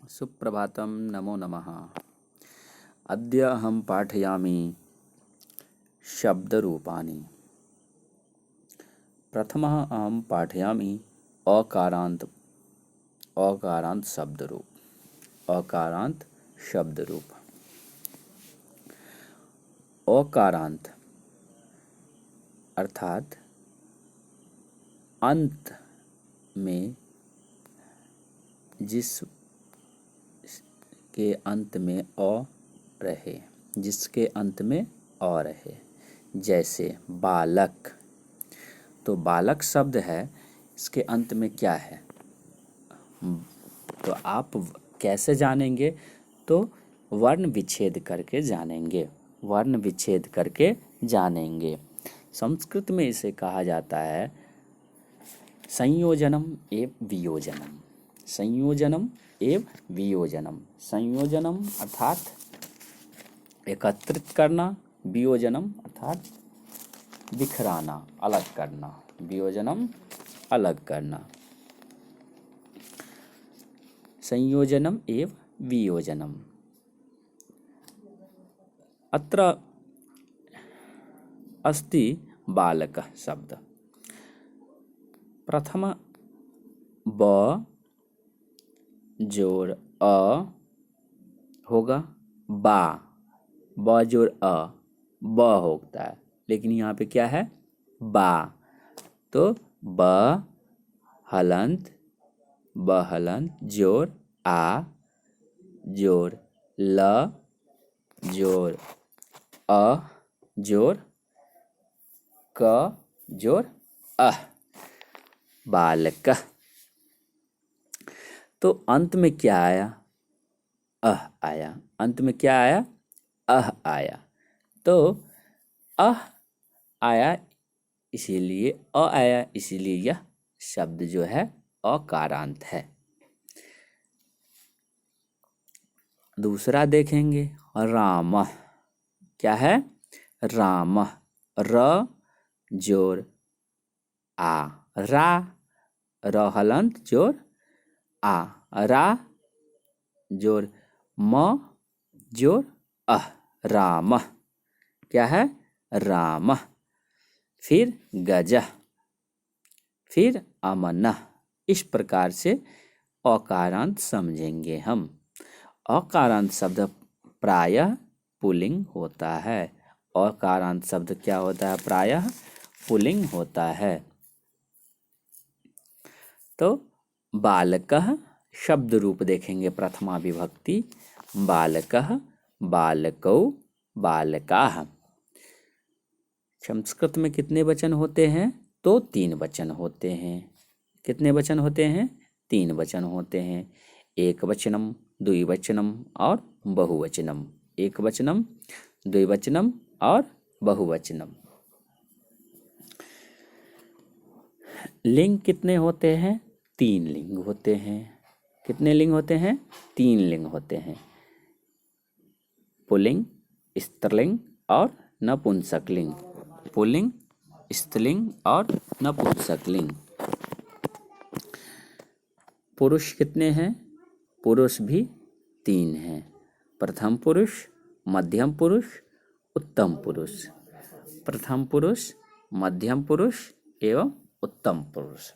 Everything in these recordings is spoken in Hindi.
सुप्रभातं नमो नमः। अद्य अहं पाठयामि शब्दरूपाणि। प्रथमः अहं पाठयामि अकारान्त शब्दरूप। अकारान्त शब्दरूप। अकारान्त अर्थात अंत में जिसके अंत में अ रहे, जैसे बालक। तो बालक शब्द है, इसके अंत में क्या है? तो आप कैसे जानेंगे? तो वर्ण विच्छेद करके जानेंगे। संस्कृत में इसे कहा जाता है संयोजनम एवं वियोजनम। संयोजनम अर्थात एकत्रित करना, वियोजनम अर्थात बिखराना, अलग करना। वियोजनम अलग करना, संयोजनम एवं वियोजनम। अत्र अस्ति बालकः शब्द। प्रथम ब जोड़ अ होगा, ब जोड़ अ ब होता है, लेकिन यहाँ पे क्या है? बा। तो ब हलंत जोड़ आ जोड़ ल जोड़ अ जोड़ क जोड़ अह, बालक। तो अंत में क्या आया? अह आया। अंत में क्या आया? अह आया। तो अह आया इसीलिए अ आया, इसीलिए यह शब्द जो है अकारांत है। दूसरा देखेंगे राम। क्या है? राम। र जोड़ आ, रा, र हलंत जोड़ आ, रा जोड़ म जोड़ अह, राम। क्या है? राम। फिर गज, फिर अमन। इस प्रकार से अकारांत समझेंगे हम। अकारांत शब्द प्रायः पुल्लिंग होता है। अकारांत शब्द क्या होता है? प्रायः पुल्लिंग होता है। तो बालकः शब्द रूप देखेंगे। प्रथमा विभक्ति बालकः, बालकौ, बालकाः। संस्कृत में कितने वचन होते हैं? तो 3 वचन होते हैं। कितने वचन होते हैं? 3 वचन होते हैं। एकवचनम, द्विवचनम और बहुवचनम। एकवचनम, द्विवचनम और बहुवचनम। लिंग कितने होते हैं? 3 लिंग होते हैं। कितने लिंग होते हैं? 3 लिंग होते हैं। पुल्लिंग, स्त्रीलिंग और नपुंसकलिंग। पुल्लिंग, स्त्रीलिंग और नपुंसकलिंग। पुरुष कितने हैं? पुरुष भी 3 हैं। प्रथम पुरुष, मध्यम पुरुष, उत्तम पुरुष। प्रथम पुरुष, मध्यम पुरुष एवं उत्तम पुरुष।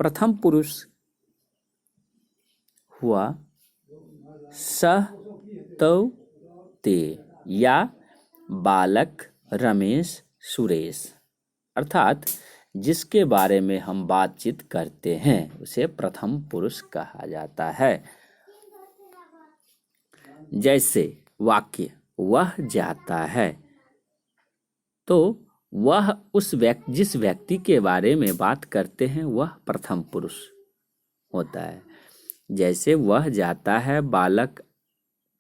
प्रथम पुरुष हुआ सः, तौ, ते या बालक, रमेश, सुरेश। अर्थात जिसके बारे में हम बातचीत करते हैं उसे प्रथम पुरुष कहा जाता है। जैसे वाक्य वह जाता है, तो वह जिस व्यक्ति के बारे में बात करते हैं वह प्रथम पुरुष होता है। जैसे वह जाता है, बालक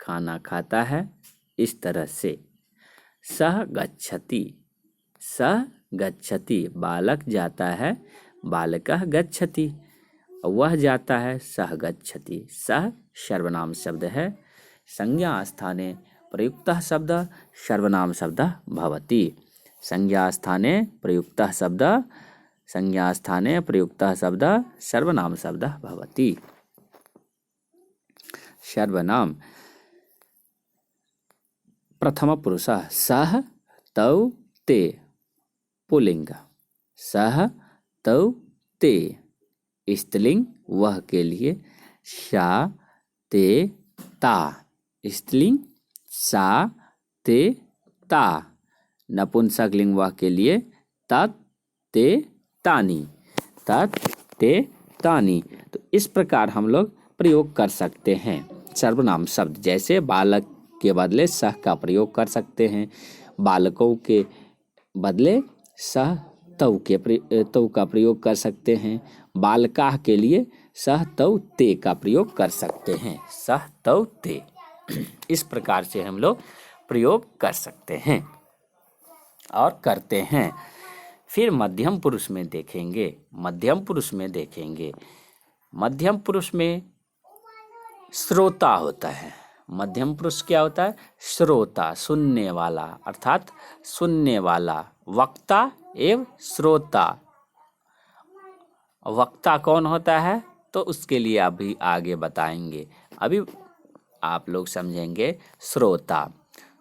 खाना खाता है, इस तरह से। सः गच्छति, बालक जाता है, बालकः गच्छति। वह जाता है, सः गच्छति। सः सर्वनाम शब्द है। संज्ञा स्थाने प्रयुक्तः शब्द सर्वनाम शब्दः भवति। संज्ञा स्थाने प्रयुक्तः शब्द सर्वनाम शब्दः भवति। सर्वनाम प्रथम पुरुषः सः तौ ते पुल्लिंग, सः तौ ते स्त्रीलिंग वह के लिए सा ते ता, स्त्रीलिंग सा ते ता, नपुंसकलिंग वह के लिए तत् ते तानी, तत् ते तानी। तो इस प्रकार हम लोग प्रयोग कर सकते हैं सर्वनाम शब्द। जैसे बालक के बदले सह का प्रयोग कर सकते हैं, बालकों के बदले सह तौ का प्रयोग कर सकते हैं, बालकाः के लिए सह तौ ते का प्रयोग कर सकते हैं, सह तौ ते। इस प्रकार से हम लोग प्रयोग कर सकते हैं और करते हैं। फिर मध्यम पुरुष में देखेंगे, मध्यम पुरुष में देखेंगे, मध्यम पुरुष में श्रोता होता है। मध्यम पुरुष क्या होता है? श्रोता, सुनने वाला, अर्थात सुनने वाला, वक्ता एवं श्रोता। वक्ता कौन होता है तो उसके लिए अभी आगे बताएंगे, अभी आप लोग समझेंगे। श्रोता,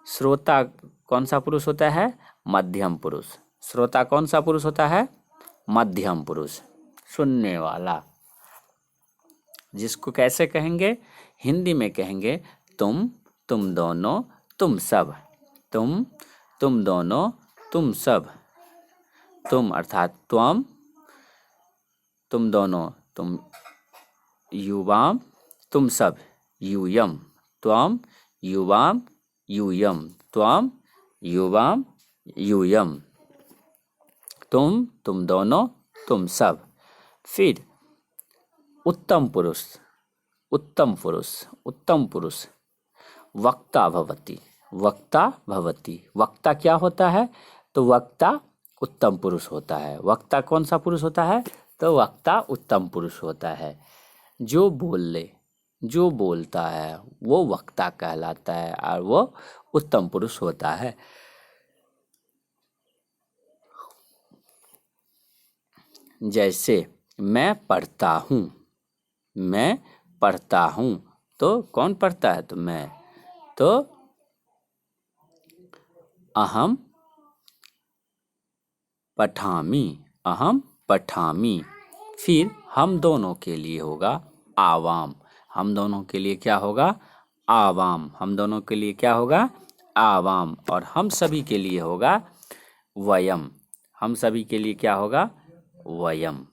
श्रोता कौन सा पुरुष होता है? मध्यम पुरुष। श्रोता कौन सा पुरुष होता है? मध्यम पुरुष, सुनने वाला। जिसको कैसे कहेंगे? हिंदी में कहेंगे तुम दोनों, तुम सब, तुम दोनों, तुम सब। तुम अर्थात त्वम, तुम दोनों, तुम युवाम, तुम सब यूयम, त्वम युवाम यूयम, त्वम युवाम यूयम, तुम दोनों, तुम सब। फिर उत्तम पुरुष, उत्तम पुरुष, उत्तम पुरुष वक्ता भवति, वक्ता भवति। वक्ता क्या होता है? तो वक्ता उत्तम पुरुष होता है। वक्ता कौन सा पुरुष होता है? तो वक्ता उत्तम पुरुष होता है। जो बोल ले, जो बोलता है वो वक्ता कहलाता है और वो उत्तम पुरुष होता है। जैसे मैं पढ़ता हूँ, मैं पढ़ता हूँ, तो कौन पढ़ता है? तो मैं। तो अहम पठामि, अहम पठामि। फिर हम दोनों के लिए होगा आवाम, हम दोनों के लिए क्या होगा? आवाम, हम दोनों के लिए क्या होगा? आवाम। और हम सभी के लिए होगा वयम, हम सभी के लिए क्या होगा? वयम,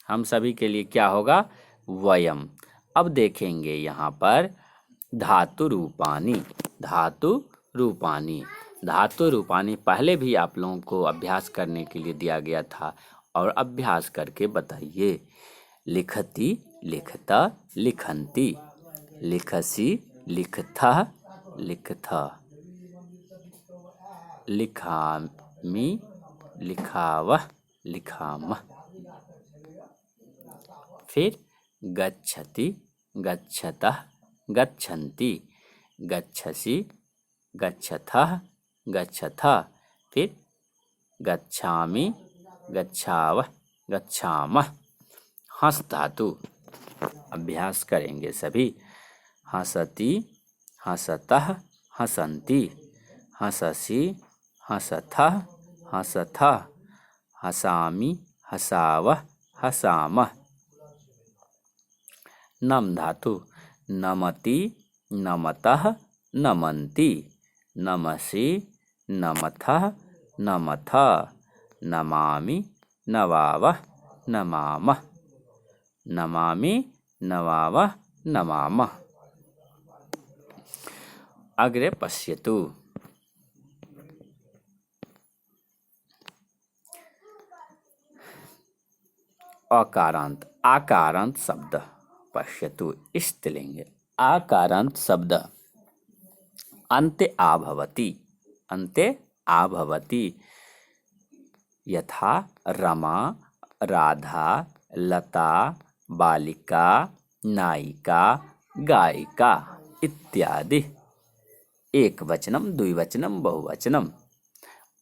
हम सभी के लिए क्या होगा? वयम। अब देखेंगे यहाँ पर धातु रूपानी, धातु रूपानी, धातु रूपानी पहले भी आप लोगों को अभ्यास करने के लिए दिया गया था और अभ्यास करके बताइए। लिखति, लिखता, लिखन्ति, लिखसि, लिखथः, लिखथः, लिखामि, लिखावः, लिखामः। फिर गच्छति, गच्छतः, गच्छन्ति, गच्छसि, गच्छथः, गच्छथः। फिर गच्छामि, गच्छावः, गच्छामः। हंस धातु अभ्यास करेंगे सभी। हंसति, हंसतः, हंसन्ति, हंससि, हंसथः, हंसथः, हंसामि, हंसावः, हंसामः। नम धातु नमति, नमतः, नमन्ति, नमसि, नमथः, नमथः, नमामि, नवावः, नमामः, नमामि, नवावः, नमामः। अग्रे पश्यतु। अकारांत, आकारांत शब्द पश्यतु स्त्रीलिंग। आकारांत शब्द अन्ते आभवति, अन्ते आभवति। यथा रमा, राधा, लता, बालिका, नायिका, गायिका इत्यादि। एक वचनम, द्विवचनम, बहुवचनम।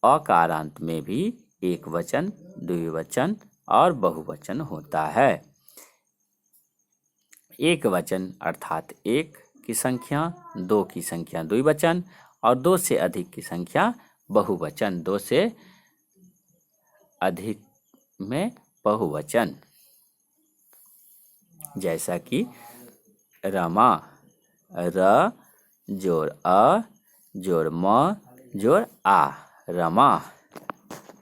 अकारांत में भी एक वचन, द्विवचन और बहुवचन होता है। एक वचन अर्थात एक की संख्या, दो की संख्या द्विवचन और दो से अधिक की संख्या बहुवचन। दो से अधिक में बहुवचन, जैसा कि रमा, र जोड़ अ जोड़ म जोड़ आ, रमा।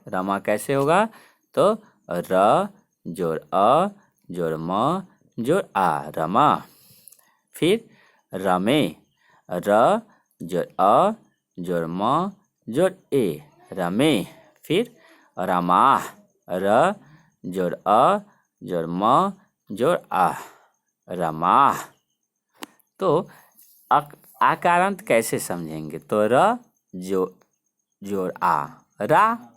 रमा कैसे होगा? तो र जोड़ अ जोड़ म जोड़ आ, रमा। फिर रमे, र जोड़ अ जोड़ म जोड़ ए, रमे। फिर रमा, र जोड़ अ जोड़ म जोड़ आ, रमा। तो आकारांत कैसे समझेंगे? तो र जोड़ आ, रा,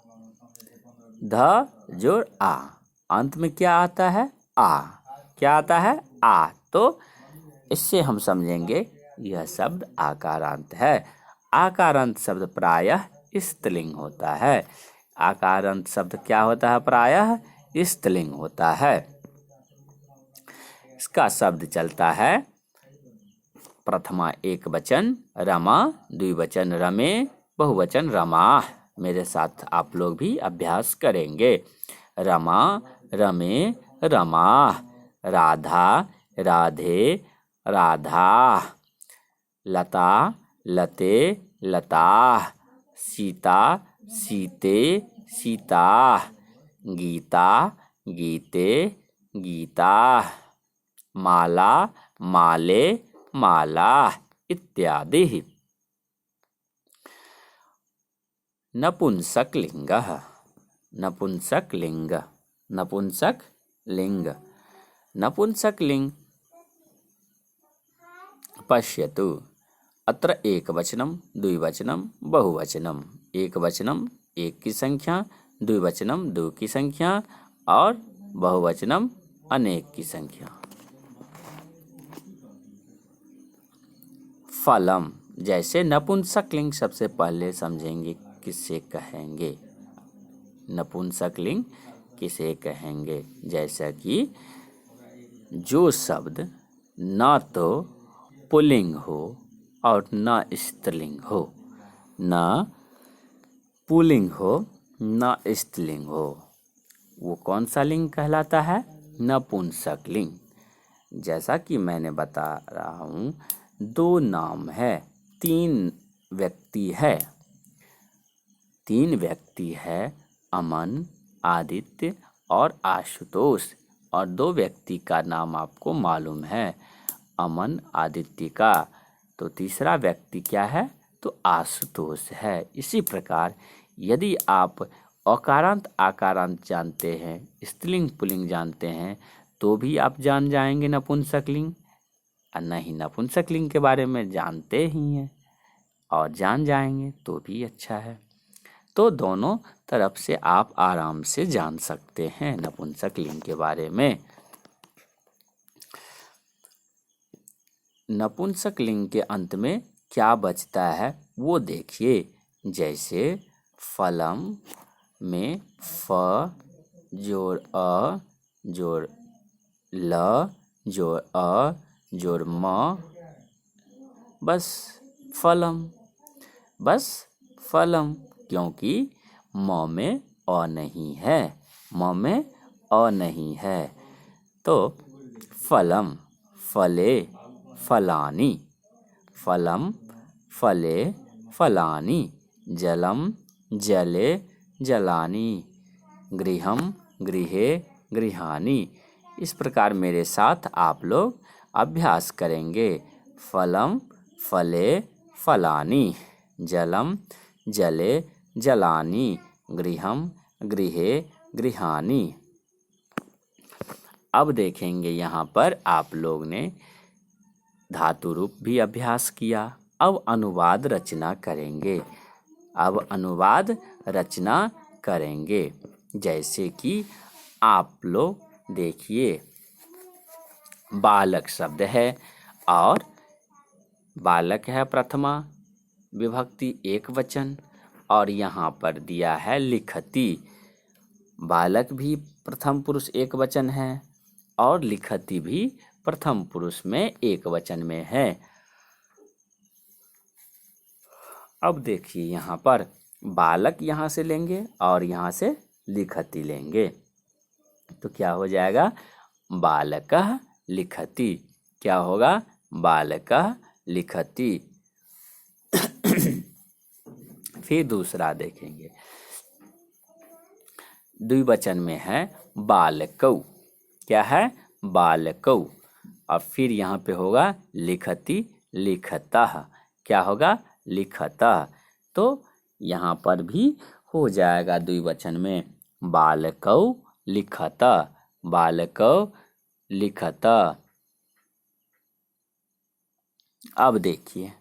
ध जोड़ आ, अंत में क्या आता है? आ। क्या आता है? आ। तो इससे हम समझेंगे यह शब्द आकारांत है। आकारांत शब्द प्रायः स्त्रीलिंग होता है। आकारांत शब्द क्या होता है? प्रायः स्त्रीलिंग होता है। इसका शब्द चलता है प्रथमा एक वचन रमा, द्विवचन रमे, बहुवचन रमा। मेरे साथ आप लोग भी अभ्यास करेंगे। रमा, रमे, रमा। राधा, राधे, राधा। लता, लते, लता। सीता, सीते, सीता। गीता, गीते, गीता। माला, माले, माला इत्यादि। नपुंसकलिंगः, नपुंसकलिंग, नपुंसकलिंग। नपुंसकलिंग पश्यतु, अत्र एकवचनं द्विवचनं बहुवचनम्। एकवचनम् एक की संख्या, द्विवचनम् दो की संख्या और बहुवचनम् अनेक की संख्या। फलम, जैसे नपुंसकलिंग सबसे पहले समझेंगे किसे कहेंगे। नपुंसकलिंग किसे कहेंगे? जैसा कि जो शब्द न तो पुल्लिंग हो और न स्त्रीलिंग हो, न पुल्लिंग हो न स्त्रीलिंग हो, वो कौन सा लिंग कहलाता है? नपुंसकलिंग। जैसा कि मैंने बता रहा हूँ, दो नाम है, तीन व्यक्ति है। तीन व्यक्ति है, अमन, आदित्य और आशुतोष। और दो व्यक्ति का नाम आपको मालूम है, अमन, आदित्य का। तो तीसरा व्यक्ति क्या है? तो आशुतोष है। इसी प्रकार यदि आप अकारांत आकारांत जानते हैं, स्त्रीलिंग पुल्लिंग जानते हैं, तो भी आप जान जाएंगे नपुंसकलिंग। नहीं नपुंसकलिंग के बारे में जानते ही हैं और जान जाएंगे तो भी अच्छा है। तो दोनों तरफ से आप आराम से जान सकते हैं नपुंसकलिंग के बारे में। नपुंसकलिंग के अंत में क्या बचता है वो देखिए। जैसे फलम में फ जोड़ अ जोड़ ल जोड़ अ जोड़ म, बस फलम, बस फलम। क्योंकि म में अ नहीं है, म में अ नहीं है। तो फलम, फले, फलानी। फलम, फले, फलानी। जलम, जले, जलानी। गृहम, गृहे, गृहानी। इस प्रकार मेरे साथ आप लोग अभ्यास करेंगे। फलम, फले, फलानी। जलम, जले, जलानी। गृहम, गृहे, गृहानी। अब देखेंगे यहाँ पर आप लोग ने धातु रूप भी अभ्यास किया। अब अनुवाद रचना करेंगे। अब अनुवाद रचना करेंगे। जैसे कि आप लोग देखिए, बालक शब्द है और बालक है प्रथमा विभक्ति एक वचन, और यहाँ पर दिया है लिखति। बालक भी प्रथम पुरुष एक वचन है और लिखति भी प्रथम पुरुष में एक वचन में है। अब देखिए यहाँ पर बालक यहाँ से लेंगे और यहाँ से लिखति लेंगे, तो क्या हो जाएगा? बालकः लिखति। क्या होगा? बालकः लिखति। फिर दूसरा देखेंगे, द्विवचन में है बालकौ। क्या है? बालकौ। और फिर यहाँ पे होगा लिखति लिखतः। क्या होगा? लिखतः। तो यहाँ पर भी हो जाएगा द्विवचन में बालकौ लिखतः, बालकौ लिखतः। अब देखिए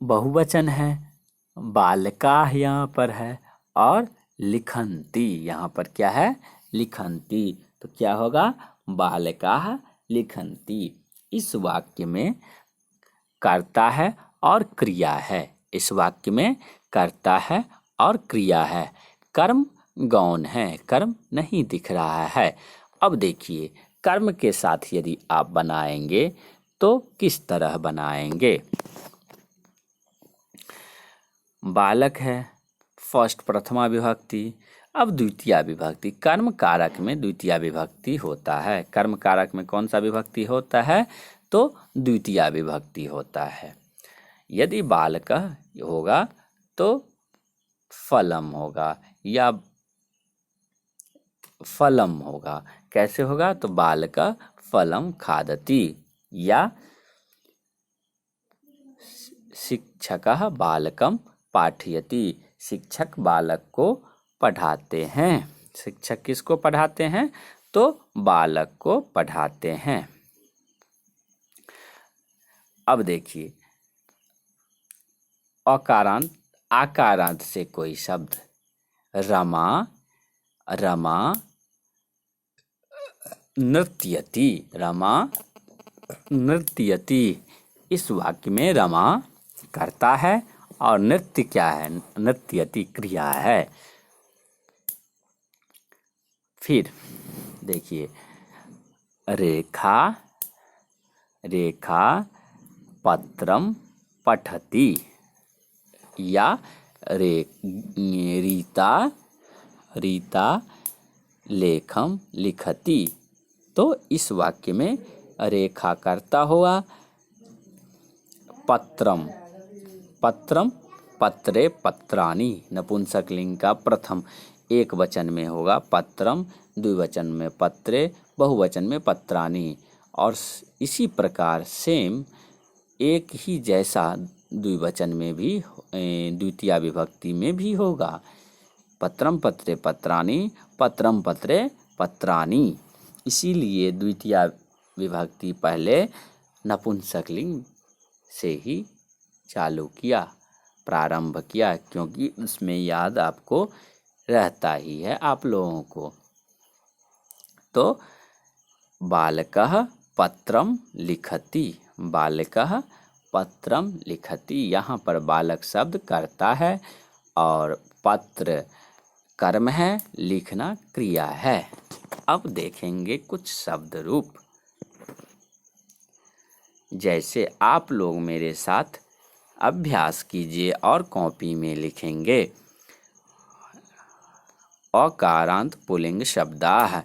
बहुवचन है, बालकाः यहाँ पर है और लिखन्ति यहाँ पर क्या है? लिखन्ति। तो क्या होगा? बालकाः लिखन्ति। इस वाक्य में कर्ता है और क्रिया है। इस वाक्य में कर्ता है और क्रिया है। कर्म गौण है, कर्म नहीं दिख रहा है। अब देखिए कर्म के साथ यदि आप बनाएंगे तो किस तरह बनाएंगे? बालक है फर्स्ट प्रथमा विभक्ति, अब द्वितीया विभक्ति। कर्म कारक में द्वितीया विभक्ति होता है। कर्म कारक में कौन सा विभक्ति होता है? तो द्वितीया विभक्ति होता है। यदि बालक होगा तो फलम होगा या फलम होगा। कैसे होगा? तो बालक फलम खादति या शिक्षकः बालकम पाठयति। शिक्षक बालक को पढ़ाते हैं। शिक्षक किसको पढ़ाते हैं? तो बालक को पढ़ाते हैं। अब देखिए अकारांत आकारांत से कोई शब्द, रमा रमा नृत्यति, रमा नृत्यति। इस वाक्य में रमा कर्ता है और नृत्य क्या है? नृत्यति क्रिया है। फिर देखिए रेखा रेखा पत्रम पठति या रीता रीता लेखम लिखति। तो इस वाक्य में रेखा कर्ता हुआ, पत्रम पत्रम पत्रे पत्राणि नपुंसकलिंग का प्रथम एक वचन में होगा पत्रम, द्विवचन में पत्रे, बहुवचन में पत्राणि। और इसी प्रकार सेम एक ही जैसा द्विवचन में भी द्वितीया विभक्ति में भी होगा, पत्रम पत्रे पत्राणि, पत्रम पत्रे पत्राणि। इसीलिए द्वितीया विभक्ति पहले नपुंसकलिंग से ही चालू किया, प्रारंभ किया, क्योंकि उसमें याद आपको रहता ही है आप लोगों को। तो बालकः पत्रम लिखति, बालकः पत्रम लिखति। यहाँ पर बालक शब्द कर्ता है और पत्र कर्म है, लिखना क्रिया है। अब देखेंगे कुछ शब्द रूप, जैसे आप लोग मेरे साथ अभ्यास कीजिए और कॉपी में लिखेंगे। अकारांत पुल्लिंग शब्दाः,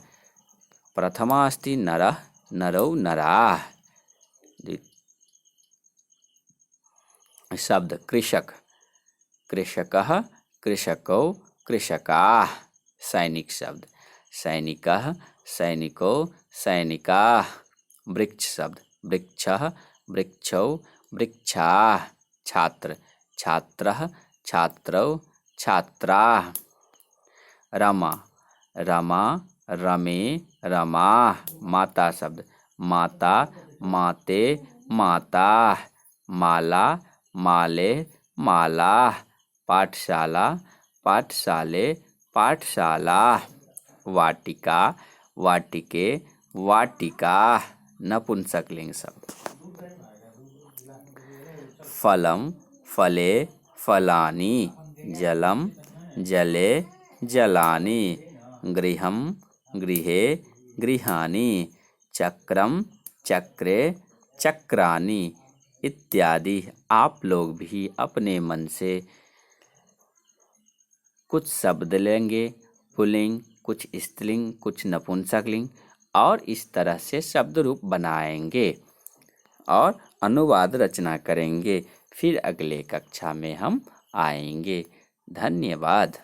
प्रथमा अस्ति नरः नरौ नराः। शब्द कृषक कृषकः कृषकौ कृषकाः। सैनिक शब्द सैनिकः सैनिकौ सैनिकाः। वृक्ष शब्द वृक्षः वृक्षौ वृक्षाः। छात्र छात्रः छात्रौ छात्राः। रमा रमा रमे रमाः। माता शब्द माता माते माताः। माला माले मालाः। पाठशाला पाठशाले पाठशालाः। वाटिका वाटिके वाटिकाः। नपुंसकलिंग शब्द फलम फले फलानि। जलम जले जलानि। गृहम गृहे गृहाणि। चक्रम चक्रे, चक्रानि इत्यादि। आप लोग भी अपने मन से कुछ शब्द लेंगे, पुल्लिंग, कुछ स्त्रीलिंग, कुछ नपुंसकलिंग, और इस तरह से शब्द रूप बनाएंगे और अनुवाद रचना करेंगे। फिर अगले कक्षा में हम आएंगे। धन्यवाद।